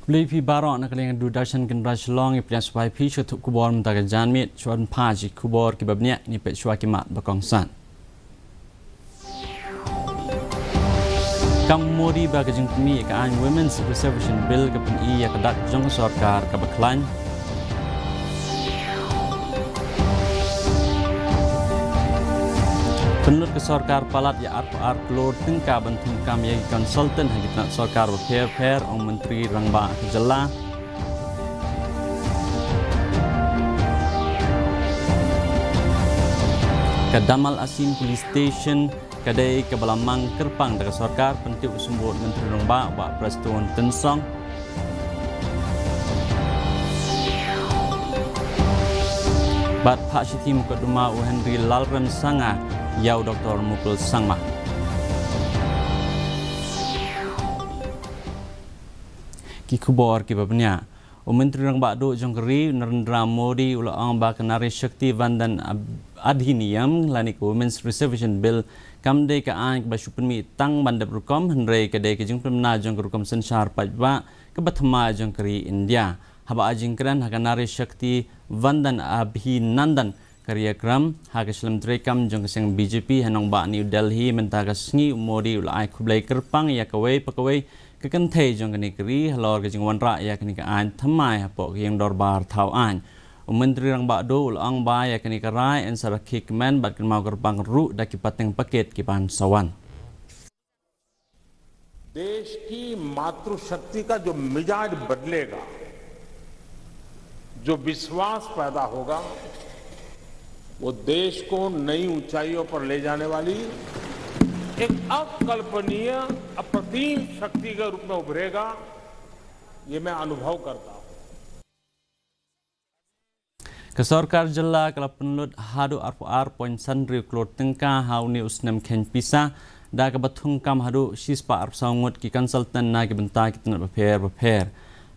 Beli barak nak kelihatan Dudashan generasi long yang punya supaya pi cutuk kubor mentaka janmit cuan paji kubor kibabnya ni pet cua kimat bakongsan. Kamuri bagi jengkumi ke Women's Reservation Bill ke PNI yang kedak jong sarkar ke Baklan. Penurut ke sarkar palat ya ar keluar tengka bantung kami yang konsultan hagitnak sarkar berper ong Menteri Rangba Kejala. Ke Damal Asim Police Station kadai ke Balamang Kerpang dari sarkar pentiu sembut Menteri Rangba Wak Preston Tensong. Bat Pak Siti Mukaduma Henry Lalrem Sangah Yau Dr. Mukul Sangma. Ki kubor ki babnya. Menteri Rang Bakdo Jongkeri Narendra Modi ulang bak Nari Shakti Vandan Adhiniam lanik Women's Reservation Bill kamde ka an ba supmi tang bandap rukom henry kedai ke jungpem na jongkerukom sensar pajba ke bathma Jongkeri India. Haba ajingkran haga Nari Shakti Vandan Abhinandan Karyakram hak Islam Trekam jong keseng BJP hanong ba New Delhi mentaka sngi Modi ulai kublai kerpang ya kawai pakawai kekentai jong negeri halor ke jong wanra ya kini ka an thamai hapok yang dorbar thau an Menteri Rang Bakdo ulang ba ya kini ka rai ansar kikman bat mau kerpang ru daki pateng paket kipan sawan. देश की मातृशक्ति का जो मिजाज बदलेगा जो विश्वास पैदा होगा वो देश को नई ऊंचाइयों पर ले जाने वाली एक अकल्पनीय अप्रतिम शक्ति के रूप में उभरेगा ये मैं अनुभव करता हूं Kesorkar jela kalau penulut hadu ar poin sandri klot tengka hauni usnam ken pisa da ke batung kam hadu sispa ar sangut ki konsultan na ke bentak kita berper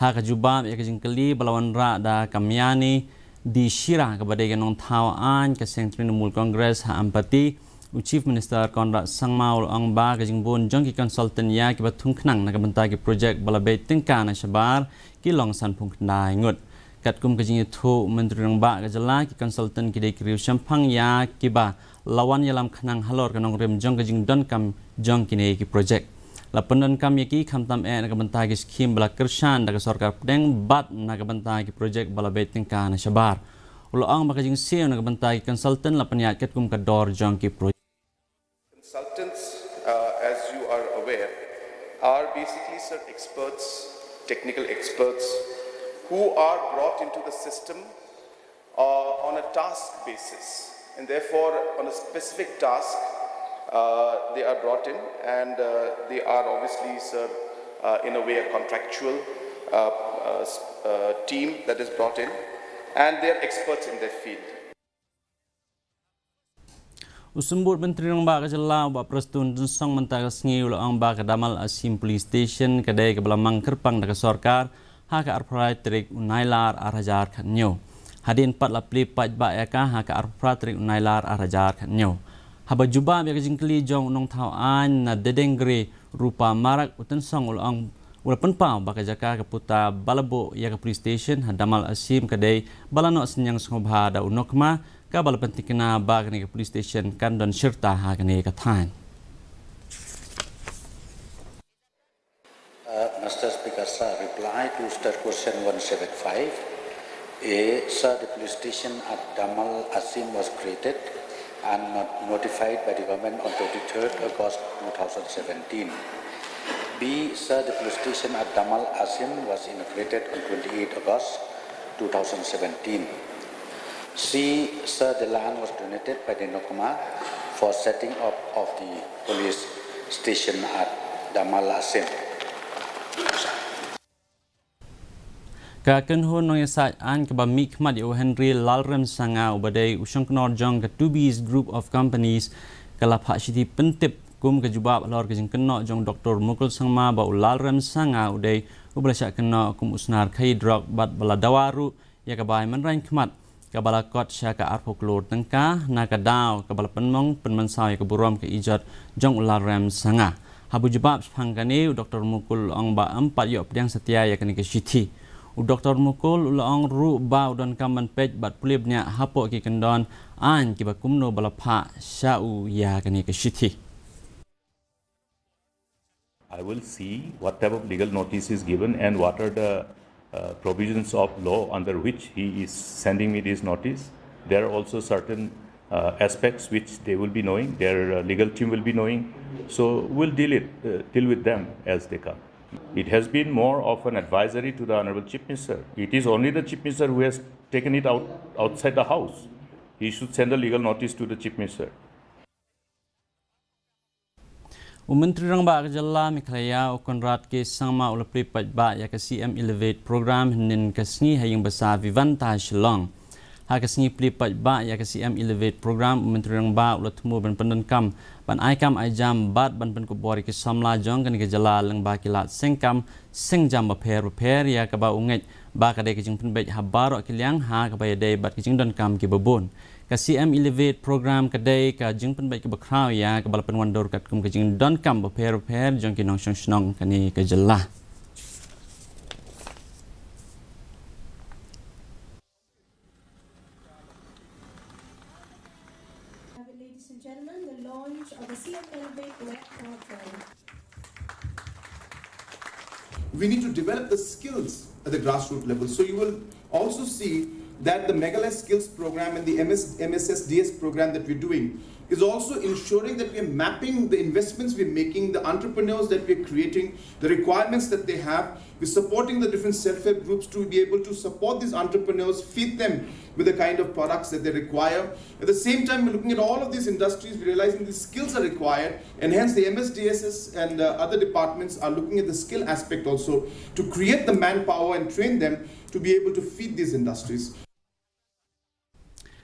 ha ke jubam ya ke jingkeli balawan ra da kamyani di Shira kepada genong tawaan ke Sentri Numul Kongres ha ampati Chief Minister Konrad Sangmaul ang ba ke jingbon jong ki konsultan ya ke batung knang na ke bentak ki projek balabai tengka na syabar ki longsan pung kendai ngut kat kum ke jing itu Menteri Rang Ba ke jela ki konsultan ki dei kriu sampang ya ki ba lawan yalam khnang halor ke nong rem jong ke jing don kam jong ki nei ki projek Lapandan kami ki kamtam nak bentagi skim bala kershan daga sarkar pedeng bat nak bentagi projek bala beting ka na syabar. Ulo ang makajing siyo nak bentagi konsultan lapanyat ket kum kador jong ki projek. Consultants, as you are aware, are basically experts, technical experts who are brought into the system on a task basis, and therefore on a specific task. They are brought in and they are obviously, sir, in a way a contractual team that is brought in and they are experts in their field. Usumbut Menteri Rang Ba ke jela Wak Preston Tensong mentaka sengi ulang ba ke Damal Asim Police Station kedai ke Balamang Kerpang daga sarkar ha ke arprai trik unailar arhajar khanyo. Hadin 4 lapli pajba ya ka ha ke arprai trik unailar arhajar khanyo. Haba jubam ya kejingkeli jong nong tawaan na dedengre rupa marak utensong ulang walaupun pau baka jaka ke puta balabo ya ke police station Damal Asim kedai balano senyang sngobha da unokma ka balapentik kena ba ke police station kan don serta ha ke ka than. Mr. Speaker, sir, reply to state question 175. Sir, the police station at Damal Asim was created and notified by the government on 23rd August 2017. B. Sir, the police station at Damal Asim was inaugurated on 28 August 2017. C. Sir, the land was donated by the Nokma for setting up of the police station at Damal Asim. Kaken hon nong yasat an ke bami khmat yo Henry Lalrem Sanga ubadai usang knor jong ke Tubis Group of Companies kala phak siti pentip kum ke jubab lor ke jing keno jong Dr. Mukul Sangma ba Lalrem Sanga udai ublasyak keno kum usnar khai drug bat bala dawaru ya ke bai menrain khmat ke bala kot syaka arpok lor tengka na ke daw ke bala penmong penmansau ya ke burom ke ijat jong Lalrem Sanga Habu jebab pangkani Dr. Mukul ong ba 4 yok pedang setia ya kani ke Siti. Dr. Mukul ong ru ba udon kaman pej bat pulibnya hapo ki kendon an ki bakumno balapha syau ya kani ke Siti. I will see what type of legal notice is given and what are the provisions of law under which he is sending me this notice. There are also certain aspects which they will be knowing, their legal team will be knowing. So we'll deal with them as they come. It has been more of an advisory to the Honorable Chief Minister. It is only the Chief Minister who has taken it outside the house. He should send a legal notice to the Chief Minister. Menteri Rang Ba Kejala Mikhlaya Konrad ke sama ulapri pajba ya ke CM Elevate program nin kasni hayang besar Vivanta Shillong. Ha kasni pli pajba ya ke CM Elevate program Menteri Rang Ba ulatmu ban pendenkam ban aikam aijam bat ban pen kubori ke samla jong kan ke jala leng ba kilat sengkam sengjam ba per ya ke ba unget ba ka de ke jing penbej habaro kiliang ha ke ba de bat ke jing don kam ke babon. Ka CM Elevate program kadai ka jing penbait ke bakrau ya ke balapan wandor kat kum ke jing don kam per jong ki nong snong kani ke jelah. Ladies and gentlemen, the launch of the CM Elevate web portal. We need to develop the skills at the grassroots level. So you will also see that the Megalith Skills program and the MSSDS program that we're doing is also ensuring that we're mapping the investments we're making, the entrepreneurs that we're creating, the requirements that they have. We're supporting the different self-help groups to be able to support these entrepreneurs, feed them with the kind of products that they require. At the same time, we're looking at all of these industries, we're realizing these skills are required, and hence the MSDSS and other departments are looking at the skill aspect also to create the manpower and train them to be able to feed these industries.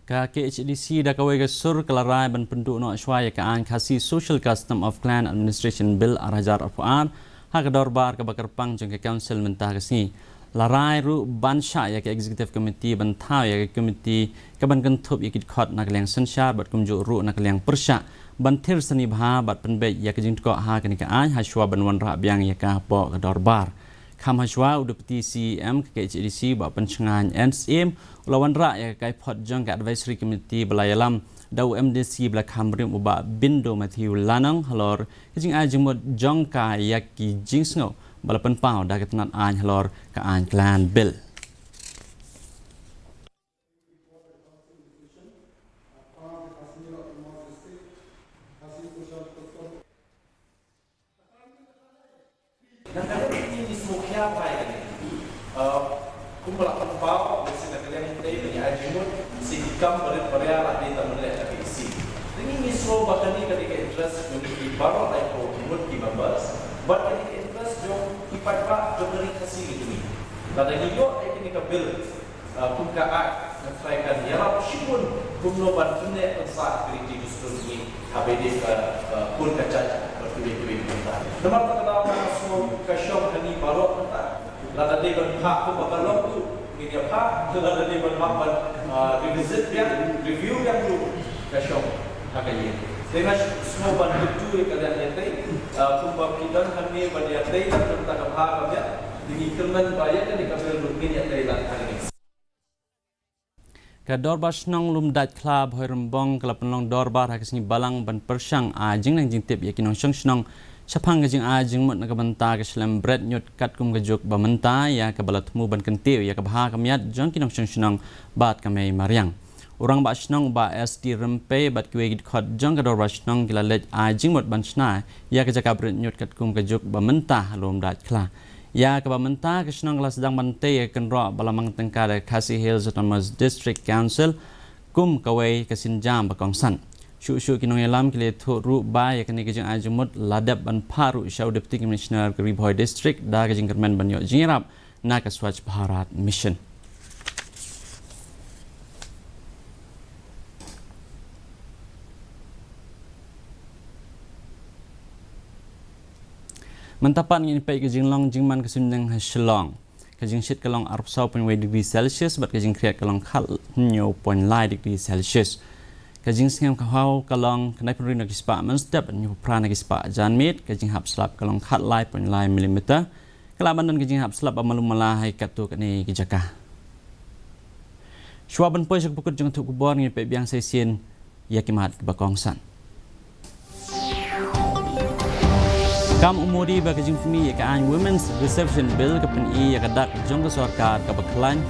Ka KHDC da kawai ke sur kelarai ban penduk no aswaya ka an khasi Social Custom of Clan Administration Bill Arajar Arfuan ha ka dorbar ka bakar pang jong ke council mentah kesni larai ru ban sha ya ke executive committee ban thau ya ke committee ka ban kentup ya kit khot nak leng sensyar bat kumju ru nak leng persya ban thir sani bha bat penbe ya ke jing ko ha ka ni ka an ha shwa ban wan ra byang ya ka po ka dorbar Kham Hashwa Udupati CM ke KHDC ba penchengan NSM ulawan ra ya kai pot jong ke advisory committee belayalam dau MDC bela Khamrim uba bindo Matthew Lanang halor kijing a jengmot jong ka ya ki jingsngo bala pen pau da ke tenat an halor ka an clan bill kumpulan pembau mesin kalian ini punya ajimut sikam beria lah di dalam mereka isi. Ini misro bahkan ini ketika interest menjadi baru lagi mut di members, but ketika interest jom ipat pak beri kasih gitu ni. Lalu ini yo ini kebil kumkaan menceraikan ya lah siapun kumno bantunya ansat kritik justru ini HBD pun kaca bertubi-tubi bentar. Nomor terkenal masuk kasyom ini baru bentar. Lada dia berhak tu bakal tu ni dia hak lada dia berhak revisit dia review yang dulu kasyom hakanya dengan semua bantu tu kalian nanti kumbang kita kami pada nanti tentang hak dia dengan kemen bayar dan dikabel rutin yang Thailand hari ini ka dorbar snong lum dat club hoi rembong kala penlong dorbar hakisni balang ban persyang a jing nang jing tip yakin nong snong Sapang ke jing a jing mut nak banta ke slam bread nyut kat kum ke juk ba menta ya ke balat mu ban kentiu ya ke bah kamiat jong kinong snong bat kamei mariang orang ba snong ba SD rempe bat kwe git khot jong ke dor ba snong kila let a jing mut ban sna ya ke jaka bread nyut kat kum ke juk ba menta lum dat kla ya ke ba menta ke snong kala sedang bante ya ken ro balamang tengka de Khasi Hills Autonomous District Council kum kawai ke sinjam ba kongsan Syuk-syuk kinong yalam kile thuk ru ba ya kene kejeng ajumut ladap ban paru Syau Deputy Commissioner ke Ribhoi District da kejeng kermen ban yok jingrap na ke Swachh Bharat Mission. Mentapan ngin pai kejeng long jingman kesunjang Shillong. Kejeng shit kalong 40.2 degree Celsius bat kejeng kriat kalong khal nyo 0.9 degree Celsius. kajing singam kahau kalong kenai penuri nak ispa menstep nyu pra nak ispa janmit kajing hap slap kalong khat lai pon lai milimeter kelaban dan kajing hap slap amalum malai katu kani kijaka shwaban poi sak pukut jeng thuk kubor ngi pe biang sesien yakimat bakongsan kam umuri ba kajing fumi ya kan women's reception bill ke pen i ya kadak jong ke sarkar ka baklan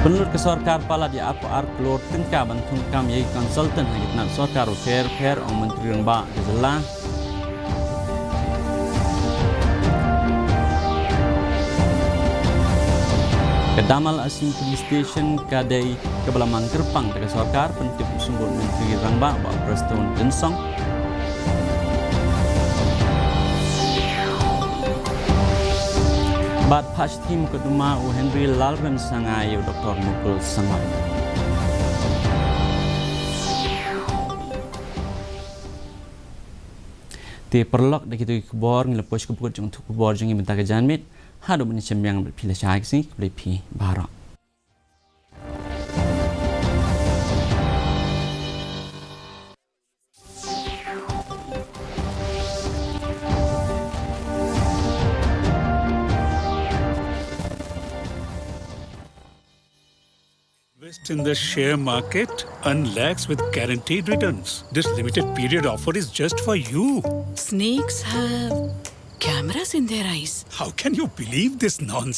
penurut ke sarkar pala di RPR keluar tengka bantung kam yai konsultan hagit nak sarkar fair ong menteri rengba kejelah Kedamal Asim Police Station kadai kebelaman Kerpang dekat sarkar pentip sumber menteri rengba ba Preston Jensong Bat patch team kedua u Henry Lalren sangai u Dr. Mukul Samai. Ti perlok dak itu kebor ngelepos kebukut jeng tu kebor jeng bentar kejanmit hadu menyem yang berpilih cahaya sih lebih barak. Invest in the share market, earn lakhs with guaranteed returns. This limited period offer is just for you. Snakes have cameras in their eyes. How can you believe this nonsense?